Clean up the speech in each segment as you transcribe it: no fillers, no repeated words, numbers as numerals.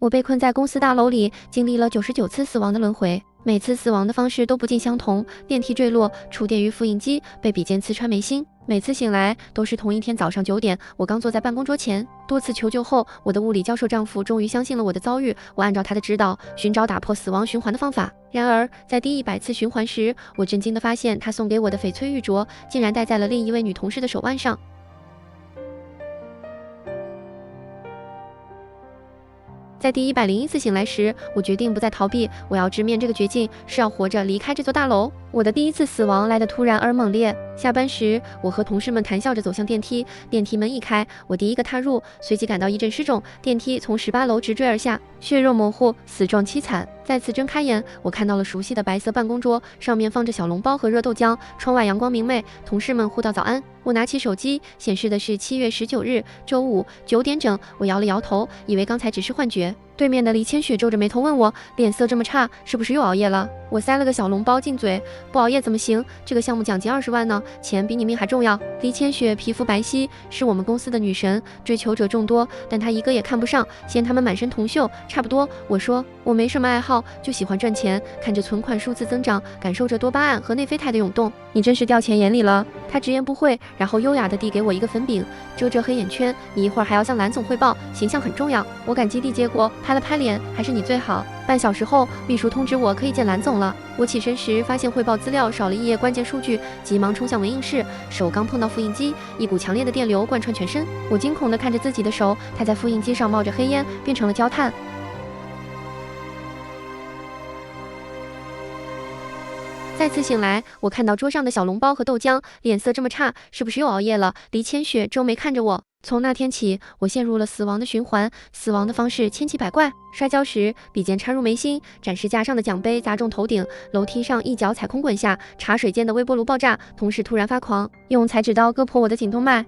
我被困在公司大楼里，经历了99次死亡的轮回，每次死亡的方式都不尽相同：电梯坠落、触电于复印机、被笔尖刺穿眉心。每次醒来都是同一天早上9点，我刚坐在办公桌前。多次求救后，我的物理教授丈夫终于相信了我的遭遇。我按照他的指导，寻找打破死亡循环的方法。然而，在第100次循环时，我震惊地发现，他送给我的翡翠玉镯竟然戴在了另一位女同事的手腕上。在第101次醒来时，我决定不再逃避，我要直面这个绝境，是要活着离开这座大楼。我的第一次死亡来得突然而猛烈。下班时，我和同事们谈笑着走向电梯，电梯门一开，我第一个踏入，随即感到一阵湿肿。电梯从18楼直坠而下，血肉模糊，死状凄惨。再次睁开眼，我看到了熟悉的白色办公桌，上面放着小笼包和热豆浆，窗外阳光明媚，同事们互道早安。我拿起手机，显示的是7月19日周五9点整。我摇了摇头，以为刚才只是幻觉。对面的黎千雪皱着眉头问我，脸色这么差，是不是又熬夜了？我塞了个小笼包进嘴，不熬夜怎么行？这个项目奖金20万呢，钱比你命还重要。黎千雪皮肤白皙，是我们公司的女神，追求者众多，但她一个也看不上，嫌她们满身铜锈。差不多，我说我没什么爱好，就喜欢赚钱，看着存款数字增长，感受着多巴胺和内啡肽的涌动。你真是掉钱眼里了。她直言不讳，然后优雅地递给我一个粉饼，遮遮黑眼圈。你一会儿还要向蓝总汇报，形象很重要。我感激地接过，拍了拍脸，还是你最好。半小时后，秘书通知我可以见蓝总了。我起身时发现汇报资料少了一页关键数据，急忙冲向文印室，手刚碰到复印机，一股强烈的电流贯穿全身。我惊恐地看着自己的手，它在复印机上冒着黑烟，变成了焦炭。再次醒来，我看到桌上的小笼包和豆浆，脸色这么差，是不是又熬夜了？黎千雪皱眉看着我。从那天起，我陷入了死亡的循环，死亡的方式千奇百怪。摔跤时，笔尖插入眉心；展示架上的奖杯砸中头顶；楼梯上一脚踩空滚下；茶水间的微波炉爆炸；同事突然发狂，用裁纸刀割破我的颈动脉。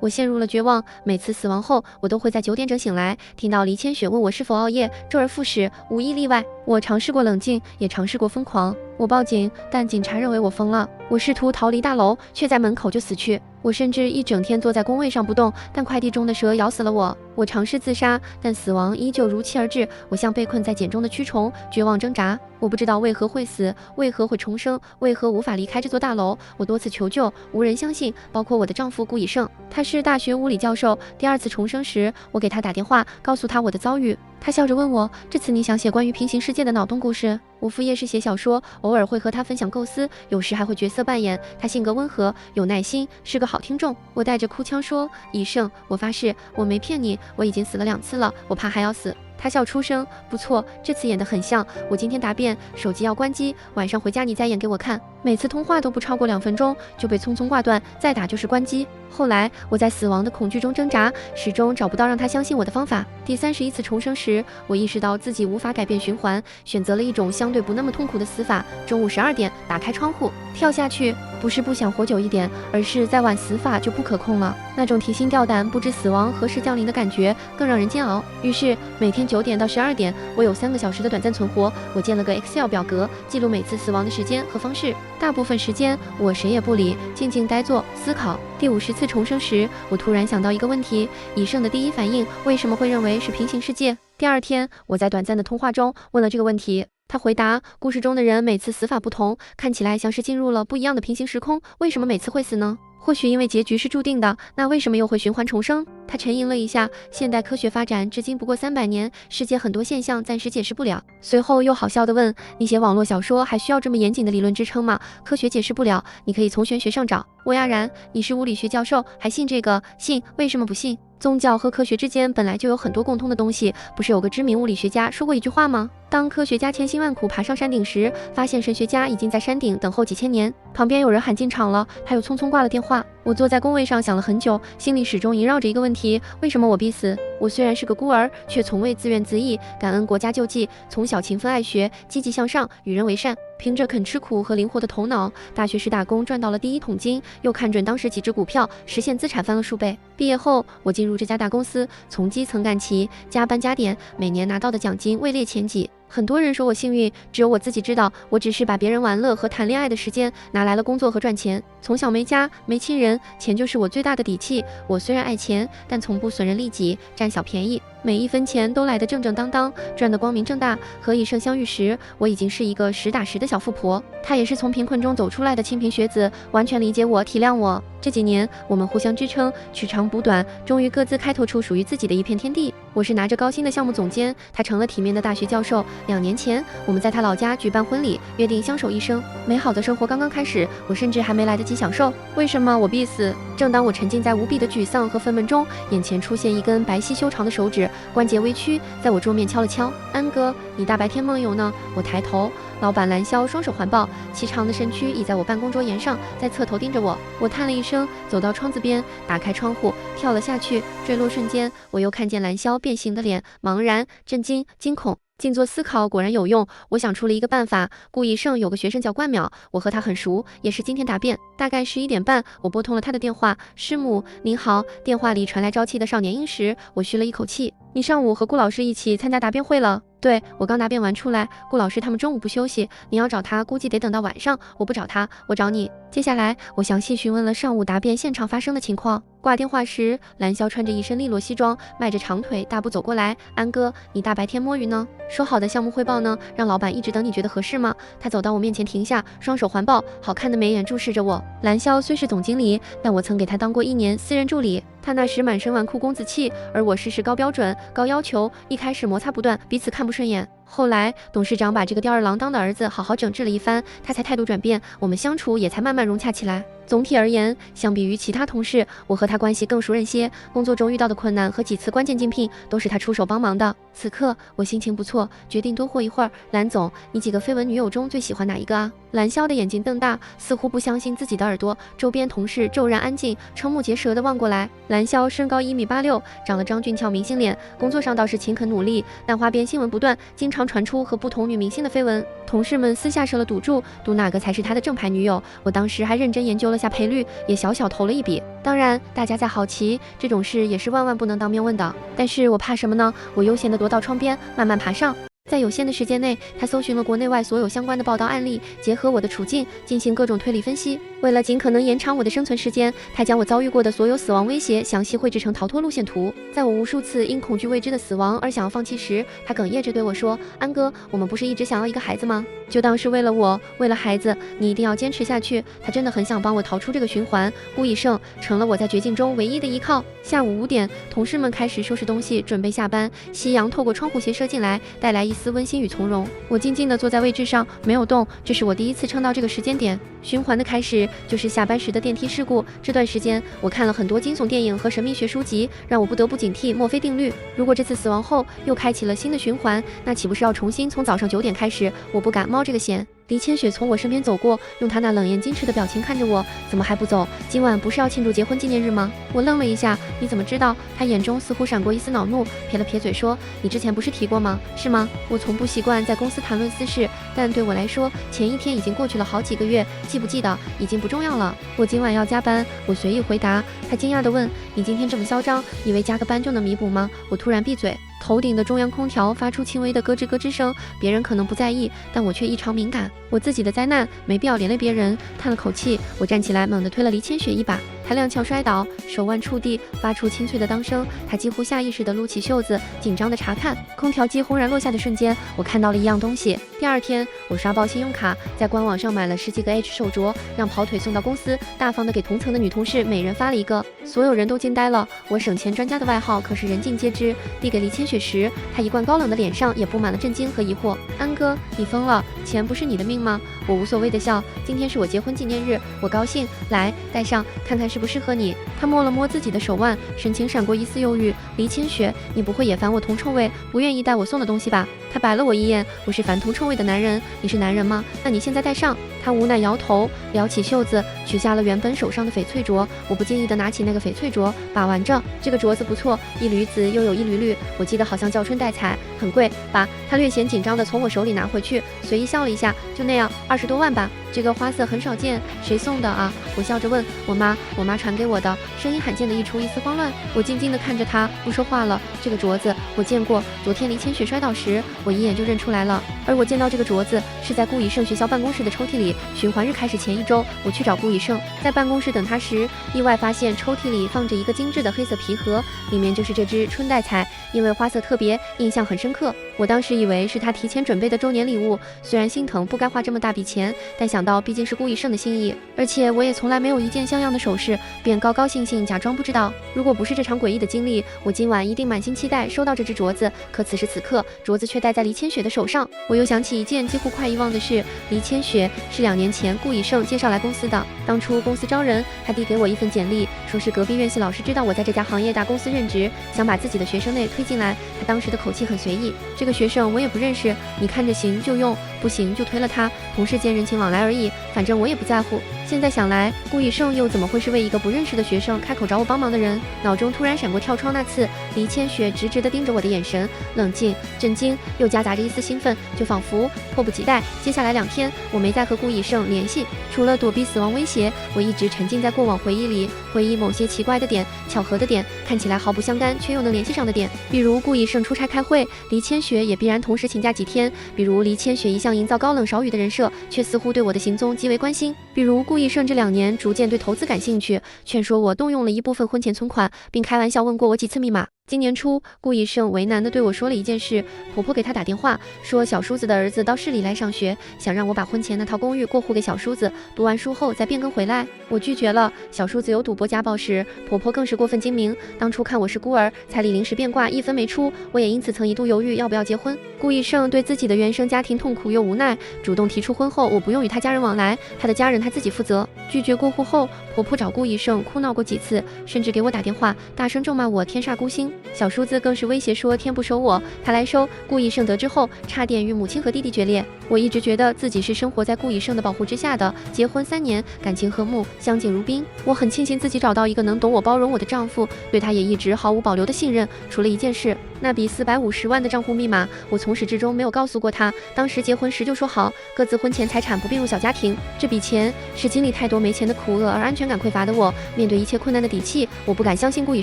我陷入了绝望，每次死亡后，我都会在9点整醒来，听到黎千雪问我是否熬夜，周而复始，无一例外。我尝试过冷静，也尝试过疯狂。我报警，但警察认为我疯了。我试图逃离大楼，却在门口就死去。我甚至一整天坐在工位上不动，但快递中的蛇咬死了我。我尝试自杀，但死亡依旧如期而至。我像被困在茧中的蛆虫，绝望挣扎。我不知道为何会死，为何会重生，为何无法离开这座大楼。我多次求救，无人相信，包括我的丈夫顾以胜，他是大学物理教授。第2次重生时，我给他打电话，告诉他我的遭遇。他笑着问我，这次你想写关于平行世界的脑洞故事？我副业是写小说，偶尔会和他分享构思，有时还会角色扮演。他性格温和，有耐心，是个好听众。我带着哭腔说，以胜，我发誓，我没骗你，我已经死了2次了，我怕还要死。他笑出声，不错，这次演得很像。我今天答辩，手机要关机，晚上回家你再演给我看。每次通话都不超过2分钟，就被匆匆挂断，再打就是关机。后来我在死亡的恐惧中挣扎，始终找不到让他相信我的方法。第31次重生时，我意识到自己无法改变循环，选择了一种相对不那么痛苦的死法。中午12点，打开窗户，跳下去。不是不想活久一点，而是再晚死法就不可控了。那种提心吊胆，不知死亡何时降临的感觉更让人煎熬。于是每天9点到12点，我有3个小时的短暂存活。我建了个 Excel 表格，记录每次死亡的时间和方式。大部分时间我谁也不理，静静呆坐思考。第50次重生时，我突然想到一个问题：以胜的第一反应为什么会认为是平行世界？第2天，我在短暂的通话中问了这个问题。他回答，故事中的人每次死法不同，看起来像是进入了不一样的平行时空，为什么每次会死呢？或许因为结局是注定的，那为什么又会循环重生？他沉吟了一下，现代科学发展至今不过300年，世界很多现象暂时解释不了。随后又好笑地问，你写网络小说还需要这么严谨的理论支撑吗？科学解释不了，你可以从玄学上找。我哑然，你是物理学教授，还信这个？信，为什么不信？宗教和科学之间本来就有很多共通的东西，不是有个知名物理学家说过一句话吗？当科学家千辛万苦爬上山顶时，发现神学家已经在山顶等候几千年。旁边有人喊进场了，他又匆匆挂了电话。我坐在工位上想了很久，心里始终萦绕着一个问题：为什么我必死？我虽然是个孤儿，却从未自怨自艾，感恩国家救济，从小勤奋爱学，积极向上，与人为善。凭着肯吃苦和灵活的头脑，大学时打工赚到了第1桶金，又看准当时几只股票，实现资产翻了数倍。毕业后，我进入这家大公司，从基层干起，加班加点，每年拿到的奖金位列前几。很多人说我幸运，只有我自己知道，我只是把别人玩乐和谈恋爱的时间拿来了工作和赚钱。从小没家没亲人，钱就是我最大的底气。我虽然爱钱，但从不损人利己，占小便宜。每一分钱都来得正正当当，赚得光明正大，何以圣相遇时，我已经是一个实打实的小富婆。她也是从贫困中走出来的清贫学子，完全理解我，体谅我。这几年，我们互相支撑，取长补短，终于各自开拓出属于自己的一片天地。我是拿着高薪的项目总监，他成了体面的大学教授。2年前，我们在他老家举办婚礼，约定相守一生。美好的生活刚刚开始，我甚至还没来得及享受。为什么我必死？正当我沉浸在无比的沮丧和愤懑中，眼前出现一根白皙修长的手指，关节微曲，在我桌面敲了敲。安哥，你大白天梦游呢？我抬头，老板蓝霄双手环抱，颀长的身躯倚在我办公桌沿上，在侧头盯着我。我叹了一声，走到窗子边，打开窗户，跳了下去。坠落瞬间，我又看见蓝霄变形的脸，茫然、震惊、惊恐。静坐思考果然有用，我想出了一个办法。顾以胜有个学生叫关淼，我和他很熟，也是今天答辩。大概11点半，我拨通了他的电话。师母您好。电话里传来朝气的少年音时，我吁了一口气。你上午和顾老师一起参加答辩会了？对，我刚答辩完出来，顾老师他们中午不休息，你要找他估计得等到晚上。我不找他，我找你。接下来我详细询问了上午答辩现场发生的情况。挂电话时，蓝霄穿着一身利落西装，迈着长腿大步走过来。安哥，你大白天摸鱼呢？说好的项目汇报呢？让老板一直等，你觉得合适吗？他走到我面前停下，双手环抱，好看的眉眼注视着我。蓝霄虽是总经理，但我曾给他当过1年私人助理。他那时满身纨绔公子气，而我事事高标准、高要求，一开始摩擦不断，彼此看不顺眼。后来董事长把这个吊儿郎当的儿子好好整治了一番，他才态度转变，我们相处也才慢慢融洽起来。总体而言，相比于其他同事，我和他关系更熟稔些。工作中遇到的困难和几次关键竞聘，都是他出手帮忙的。此刻我心情不错，决定多活一会儿。蓝总，你几个绯闻女友中最喜欢哪一个啊？蓝霄的眼睛瞪大，似乎不相信自己的耳朵。周边同事骤然安静，瞠目结舌地望过来。蓝霄身高1.86米，长了张俊俏明星脸，工作上倒是勤恳努力，但花边新闻不断，经常传出和不同女明星的绯闻。同事们私下设了赌注，赌哪个才是他的正牌女友。我当时还认真研究了下赔率，也小小投了一笔。当然，大家在好奇，这种事也是万万不能当面问的。但是我怕什么呢？我悠闲地踱到窗边，慢慢爬上。在有限的时间内，他搜寻了国内外所有相关的报道案例，结合我的处境进行各种推理分析。为了尽可能延长我的生存时间，他将我遭遇过的所有死亡威胁详细绘制成逃脱路线图。在我无数次因恐惧未知的死亡而想要放弃时，他哽咽着对我说：“安哥，我们不是一直想要一个孩子吗？就当是为了我，为了孩子，你一定要坚持下去。”他真的很想帮我逃出这个循环。顾以胜成了我在绝境中唯一的依靠。下午5点，同事们开始收拾东西，准备下班。夕阳透过窗户斜射进来，带来一丝温馨与从容。我静静地坐在位置上，没有动。这是我第一次撑到这个时间点。循环的开始就是下班时的电梯事故。这段时间，我看了很多惊悚电影和神秘学书籍，让我不得不警惕墨菲定律。如果这次死亡后又开启了新的循环，那岂不是要重新从早上9点开始？我不敢冒这个险。黎千雪从我身边走过，用她那冷艳矜持的表情看着我，怎么还不走？今晚不是要庆祝结婚纪念日吗？我愣了一下，你怎么知道？她眼中似乎闪过一丝恼怒，撇了撇嘴说：“你之前不是提过吗？是吗？”我从不习惯在公司谈论私事，但对我来说，前一天已经过去了好几个月，记不记得已经不重要了。我今晚要加班，我随意回答。他惊讶地问：“你今天这么嚣张，以为加个班就能弥补吗？”我突然闭嘴。头顶的中央空调发出轻微的咯吱咯吱声，别人可能不在意，但我却异常敏感。我自己的灾难没必要连累别人。叹了口气，我站起来，猛地推了黎千雪一把，她踉跄摔倒，手腕触地，发出清脆的当声。她几乎下意识地撸起袖子，紧张地查看。空调机轰然落下的瞬间，我看到了一样东西。第2天，我刷爆信用卡，在官网上买了10几个 H 手镯，让跑腿送到公司，大方地给同层的女同事每人发了一个。所有人都惊呆了，我省钱专家的外号可是人尽皆知。递给黎千雪时，她一贯高冷的脸上也布满了震惊和疑惑。安哥，你疯了？钱不是你的命吗？我无所谓的笑。今天是我结婚纪念日，我高兴，来戴上，看看适不适合你。他摸了摸自己的手腕，神情闪过一丝忧郁。黎千雪，你不会也烦我铜臭味，不愿意带我送的东西吧？他白了我一眼，我是烦铜臭味的男人，你是男人吗？那你现在戴上。他无奈摇头，撩起袖子，取下了原本手上的翡翠镯。我不经意地拿起那个翡翠镯，把玩着。这个镯子不错，一缕紫又有一缕绿，我记得好像叫春带彩，很贵吧？他略显紧张地从我手里拿回去，随意笑了一下，就那样，20多万吧。这个花色很少见，谁送的啊？我笑着问。我妈传给我的。声音罕见地溢出一丝慌乱。我静静地看着他，不说话了。这个镯子我见过，昨天黎千雪摔倒时，我一眼就认出来了。而我见到这个镯子是在顾以胜学校办公室的抽屉里。循环日开始前1周，我去找顾以胜，在办公室等他时，意外发现抽屉里放着一个精致的黑色皮盒，里面就是这只春带彩。因为花色特别，印象很深刻。我当时以为是他提前准备的周年礼物，虽然心疼不该花这么大笔钱，但想到毕竟是顾以胜的心意，而且我也从来没有一件像样的首饰，便高高兴兴假装不知道。如果不是这场诡异的经历，我今晚一定满心期待收到这只镯子。可此时此刻，镯子却戴在黎千雪的手上。我又想起一件几乎快遗忘的事，黎千雪是2年前顾以胜介绍来公司的。当初公司招人，他递给我一份简历，说是隔壁院系老师知道我在这家行业大公司任职，想把自己的学生内推进来。他当时的口气很随意，这个学生我也不认识，你看着行就用，不行就推了他，同事间人情往来而已，反正我也不在乎。现在想来，顾以胜又怎么会是为一个不认识的学生开口找我帮忙的人？脑中突然闪过跳窗那次，黎千雪直直地盯着我的眼神，冷静、震惊，又夹杂着一丝兴奋，就仿佛迫不及待。接下来2天，我没再和顾以胜联系，除了躲避死亡威胁，我一直沉浸在过往回忆里，回忆某些奇怪的点、巧合的点，看起来毫不相干却又能联系上的点。比如顾以胜出差开会，黎千雪也必然同时请假几天；比如黎千雪一向营造高冷少语的人设，却似乎对我的行踪极为关心；比如顾以胜这2年逐渐对投资感兴趣，劝说我动用了一部分婚前存款，并开玩笑问过我几次密码。今年初，顾以胜为难地对我说了一件事，婆婆给他打电话说小叔子的儿子到市里来上学，想让我把婚前那套公寓过户给小叔子，读完书后再变更回来。我拒绝了。小叔子有赌博家暴时，婆婆更是过分精明，当初看我是孤儿，彩礼临时变卦，1分没出，我也因此曾一度犹豫要不要结婚。顾以胜对自己的原生家庭痛苦又无奈，主动提出婚后我不用与他家人往来，他的家人他自己负责。拒绝过户后，婆婆找顾以胜哭闹过几次，甚至给我打电话，大声咒骂我天煞孤星。小叔子更是威胁说天不收我，他来收。顾以胜得知后，差点与母亲和弟弟决裂。我一直觉得自己是生活在顾以胜的保护之下的，结婚3年，感情和睦，相敬如宾。我很庆幸自己找到一个能懂我、包容我的丈夫，对他也一直毫无保留的信任。除了一件事，那笔450万的账户密码，我从始至终没有告诉过他。当时结婚时就说好，各自婚前财产不并入小家庭。这笔钱是经历太多没钱的苦厄而安全感匮乏的我，面对一切困难的底气，我不敢相信顾以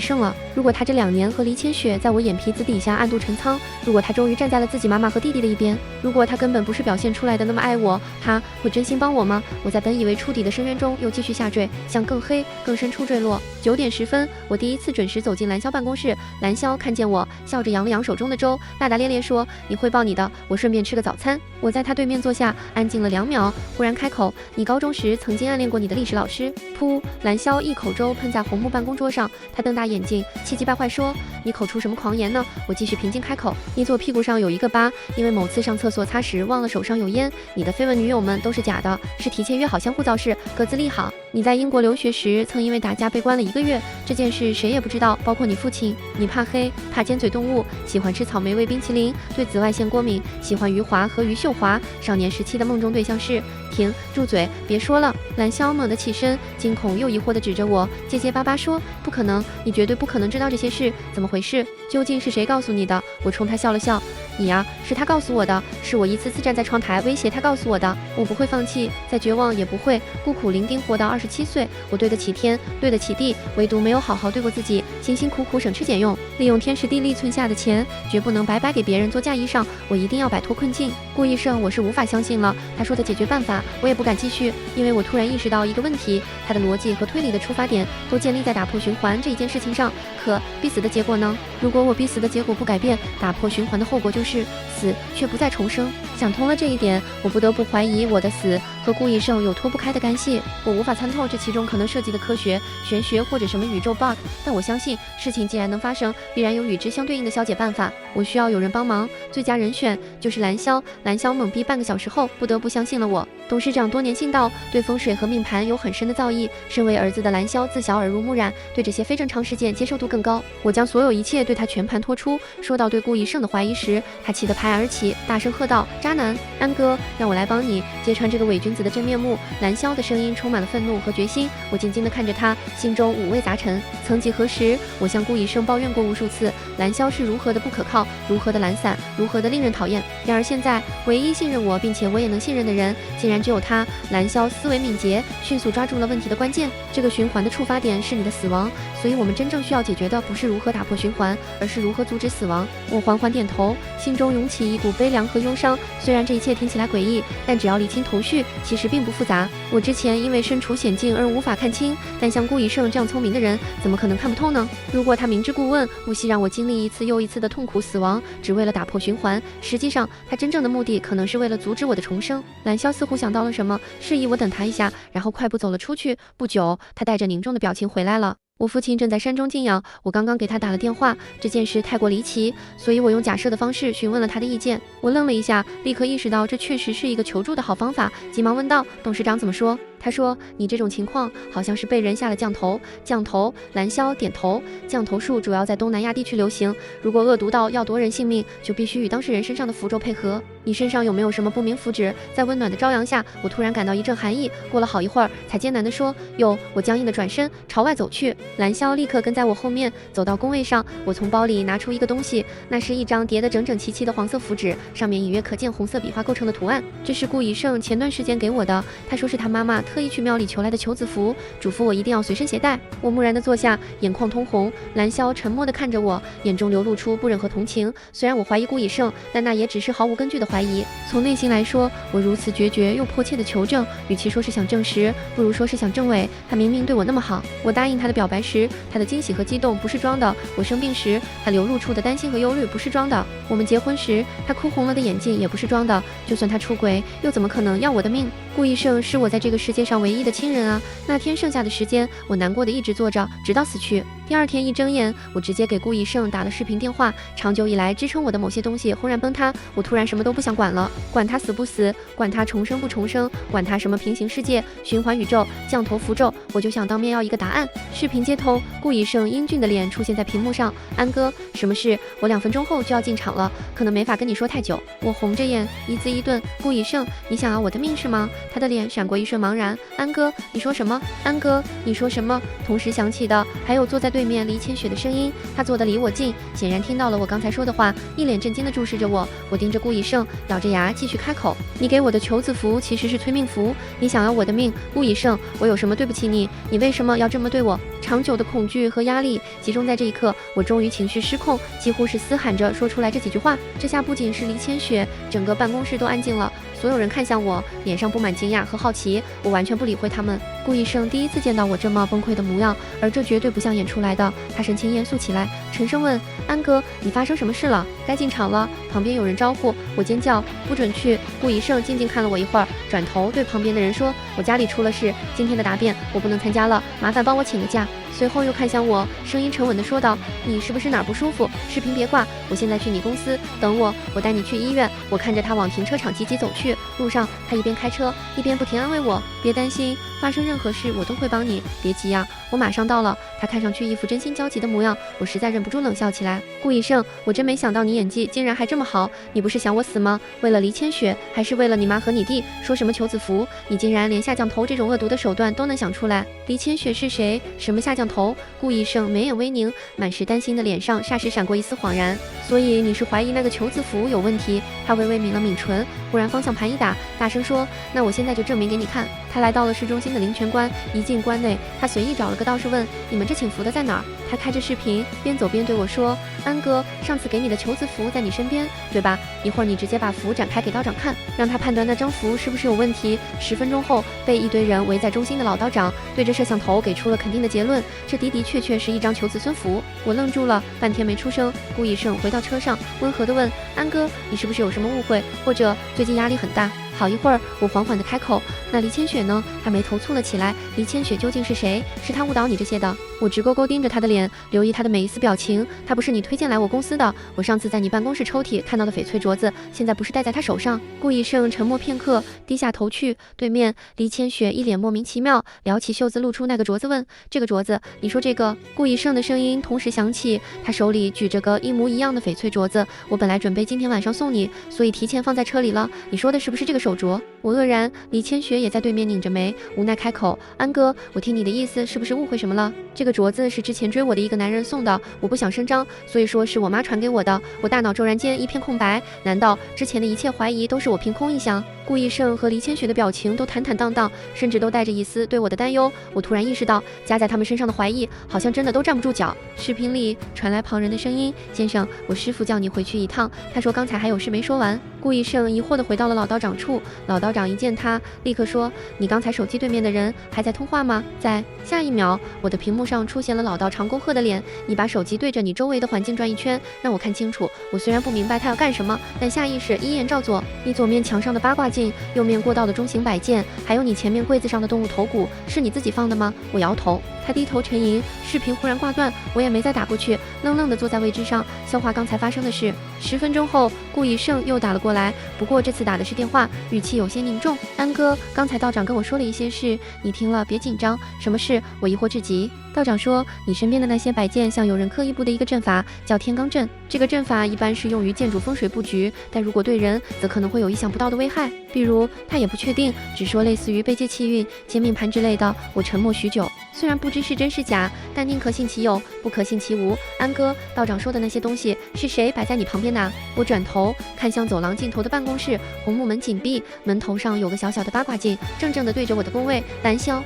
胜了。如果他这2年和黎千雪在我眼皮子底下暗度陈仓，如果他终于站在了自己妈妈和弟弟的一边，如果他根本不是表现出来的那么爱我，他会真心帮我吗？我在本以为触底的深渊中又继续下坠，向更黑更深处坠落。9点10分，我第一次准时走进蓝霄办公室。蓝霄看见我，笑着扬了扬手中的粥，大大咧咧说：“你汇报你的，我顺便吃个早餐。”我在他对面坐下，安静了2秒，忽然开口：“你高中时曾经暗恋过你的历史老师。”噗！蓝霄一口粥喷在红木办公桌上，他瞪大眼睛，气急败坏说：“你口出什么狂言呢？”我继续平静开口：“你左屁股上有一个疤，因为某次上厕所擦时忘了手上有烟。你的绯闻女友们都是假的，是提前约好相互造势，各自立好。你在英国留学时曾因为打架被关了1个月，这件事谁也不知道，包括你父亲。你怕黑，怕尖嘴动物，喜欢吃草莓味冰淇淋，对紫外线过敏，喜欢余华和余秀华。少年时期的梦中对象是……停，住嘴，别说了。”蓝霄猛地起身，惊恐又疑惑地指着我，结结巴巴说：“不可能，你绝对不可能知道这些事，怎么回事？究竟是谁告诉你的？”我冲他笑了笑：“你呀，是他告诉我的，是我一次次站在窗台威胁他告诉我的。我不会放弃，再绝望也不会，孤苦伶仃活到27岁，我对得起天，对得起地，唯独没有好好对过自己，辛辛苦苦省吃俭用，利用天时地利存下的钱，绝不能白白给别人做嫁衣裳，我一定要摆脱困境。”顾以胜，我是无法相信了，他说的解决办法，我也不敢继续，因为我突然意识到一个问题，他的逻辑和推理的出发点都建立在打破循环这一件事情上。可必死的结果呢？如果我必死的结果不改变，打破循环的后果就是死，却不再重生。想通了这一点，我不得不怀疑我的死和顾以胜有脱不开的干系。我无法参透这其中可能涉及的科学、玄学或者什么宇宙 bug， 但我相信事情既然能发生，必然有与之相对应的消解办法。我需要有人帮忙，最佳人选就是蓝霄。蓝霄懵逼半个小时后，不得不相信了我。董事长多年信道，对风水和命盘有很深的造诣。身为儿子的蓝霄自小耳濡目染，对这些非正常事件接受度更高。我将所有一切对他全盘托出。说到对顾以胜的怀疑时，他气得拍而起，大声喝道：“渣男，安哥，让我来帮你揭穿这个伪君子的真面目。”蓝霄的声音充满了愤怒和决心。我静静地看着他，心中五味杂陈。曾几何时，我向顾以胜抱怨过无数次，蓝霄是如何的不可靠，如何的懒散，如何的令人讨厌。然而现在，唯一信任我并且我也能信任的人，竟然只有他。蓝霄思维敏捷，迅速抓住了问题的关键。这个循环的触发点是你的死亡，所以我们真正需要解决的不是如何打破循环，而是如何阻止死亡。我缓缓点头，心中涌起一股悲凉和忧伤。虽然这一切听起来诡异，但只要理清头绪，其实并不复杂。我之前因为身处险境而无法看清，但像顾以胜这样聪明的人，怎么可能看不透呢？如果他明知故问，不惜让我经历一次又一次的痛苦死亡，只为了打破循环，实际上他真正的目的可能是为了阻止我的重生。蓝霄似乎想到了什么，示意我等他一下，然后快步走了出去。不久，他带着凝重的表情回来了。我父亲正在山中静养，我刚刚给他打了电话，这件事太过离奇，所以我用假设的方式询问了他的意见。我愣了一下，立刻意识到这确实是一个求助的好方法，急忙问道：“董事长怎么说？”他说：“你这种情况好像是被人下了降头。”降头，蓝霄点头。降头术主要在东南亚地区流行，如果恶毒到要夺人性命，就必须与当事人身上的符咒配合。你身上有没有什么不明符纸？在温暖的朝阳下，我突然感到一阵寒意，过了好一会儿，才艰难地说：“有。”我僵硬地转身朝外走去，蓝霄立刻跟在我后面，走到工位上。我从包里拿出一个东西，那是一张叠得整整齐齐的黄色符纸，上面隐约可见红色笔画构成的图案。这是顾以胜前段时间给我的，他说是他妈妈特意去庙里求来的求子符，嘱咐我一定要随身携带。我木然地坐下，眼眶通红。蓝霄沉默地看着我，眼中流露出不忍和同情。虽然我怀疑顾以胜，但那也只是毫无根据的怀疑。从内心来说，我如此决绝又迫切地求证，与其说是想证实，不如说是想证伪。他明明对我那么好，我答应他的表白时，他的惊喜和激动不是装的；我生病时，他流露出的担心和忧虑不是装的；我们结婚时，他哭红了的眼睛也不是装的。就算他出轨，又怎么可能要我的命？顾以胜是我在这个世界上唯一的亲人啊！那天剩下的时间，我难过的一直坐着，直到死去。第二天一睁眼，我直接给顾以胜打了视频电话。长久以来支撑我的某些东西轰然崩塌，我突然什么都不想管了，管他死不死，管他重生不重生，管他什么平行世界、循环宇宙、降头符咒，我就想当面要一个答案。视频接通，顾以胜英俊的脸出现在屏幕上。安哥，什么事？我2分钟后就要进场了，可能没法跟你说太久。我红着眼，一字一顿。顾以胜，你想要我的命是吗？他的脸闪过一瞬茫然。安哥，你说什么？安哥，你说什么？同时响起的还有坐在对面黎千雪的声音，他坐得离我近，显然听到了我刚才说的话，一脸震惊地注视着我。我盯着顾以胜，咬着牙继续开口：你给我的求子符其实是催命符，你想要我的命。顾以胜，我有什么对不起你？你为什么要这么对我？长久的恐惧和压力集中在这一刻，我终于情绪失控，几乎是嘶喊着说出来这几句话。这下不仅是黎千雪，整个办公室都安静了。所有人看向我，脸上布满惊讶和好奇，我完全不理会他们。顾以胜第一次见到我这么崩溃的模样，而这绝对不像演出来的。他神情严肃起来，沉声问：安哥，你发生什么事了？该进场了。旁边有人招呼，我尖叫：不准去！顾以胜静静看了我一会儿，转头对旁边的人说：我家里出了事，今天的答辩我不能参加了，麻烦帮我请个假。随后又看向我，声音沉稳地说道：你是不是哪儿不舒服？视频别挂，我现在去你公司等我，我带你去医院。我看着他往停车场急急走去，路上他一边开车一边不停安慰我：别担心，发生任何事我都会帮你，别急呀，我马上到了。他看上去一副真心焦急的模样，我实在忍不住冷笑起来。顾以胜，我真没想到你演技竟然还这么好，你不是想我死吗？为了黎千雪，还是为了你妈和你弟？说什么求子符，你竟然连下降头这种恶毒的手段都能想出来。黎千雪是谁？什么下降头？顾以胜眉眼微凝，满是担心的脸上霎时闪过一丝恍然。所以你是怀疑那个求子符有问题？他微微抿了抿唇，忽然方向盘一打，大声说：那我现在就证明给你看。他来到了市中心的灵泉关，一进关内，他随意找了个道士问：你们这请符的在哪儿？他开着视频，边走边对我说：安哥，上次给你的求子符在你身边，对吧？一会儿你直接把符展开给道长看，让他判断那张符是不是有问题。10分钟后，被一堆人围在中心的老道长对着摄像头给出了肯定的结论：这的的确确是一张求子孙符。我愣住了，半天没出声。顾以胜回到车上，温和地问：安哥，你是不是有什么误会，或者最近压力很大？好一会儿，我缓缓地开口：那黎千雪呢？他眉头蹙了起来。黎千雪究竟是谁？是他误导你这些的？我直勾勾盯着他的脸，留意他的每一丝表情。他不是你推荐来我公司的，我上次在你办公室抽屉看到的翡翠镯子，现在不是戴在他手上。顾以胜沉默片刻，低下头去。对面黎千雪一脸莫名其妙，撩起袖子露出那个镯子问：这个镯子，你说这个？顾以胜的声音同时响起，他手里举着个一模一样的翡翠镯子。我本来准备今天晚上送你，所以提前放在车里了。你说的是不是这个手镯？我愕然，李千雪也在对面拧着眉，无奈开口：“安哥，我听你的意思是不是误会什么了？这个镯子是之前追我的一个男人送的，我不想声张，所以说是我妈传给我的。”我大脑骤然间一片空白，难道之前的一切怀疑都是我凭空臆想？顾逸胜和黎千雪的表情都坦坦荡荡，甚至都带着一丝对我的担忧。我突然意识到，加在他们身上的怀疑，好像真的都站不住脚。视频里传来旁人的声音：“先生，我师傅叫你回去一趟，他说刚才还有事没说完。”顾逸胜疑惑地回到了老道长处，老道长一见他，立刻说：“你刚才手机对面的人还在通话吗？”在下一秒，我的屏幕上出现了老道长恭贺的脸：“你把手机对着你周围的环境转一圈，让我看清楚。”我虽然不明白他要干什么，但下意识依言照做。你左面墙上的八卦镜，右面过道的中型摆件，还有你前面柜子上的动物头骨，是你自己放的吗？我摇头。他低头沉吟，视频忽然挂断，我也没再打过去，愣愣地坐在位置上，消化刚才发生的事。10分钟后，顾以胜又打了过来，不过这次打的是电话，语气有些凝重：“安哥，刚才道长跟我说了一些事，你听了别紧张。什么事？”我疑惑至极。道长说，你身边的那些摆件像有人刻意布的一个阵法，叫天罡阵。这个阵法一般是用于建筑风水布局，但如果对人，则可能会有意想不到的危害。比如，他也不确定，只说类似于被借气运、接命盘之类的。我沉默许久，虽然不知是真是假，但宁可信其有，不可信其无。安哥，道长说的那些东西是谁摆在你旁边的？我转头看向走廊尽头的办公室，红木门紧闭，门头上有个小小的八卦镜，正正的对着我的工位。蓝霄。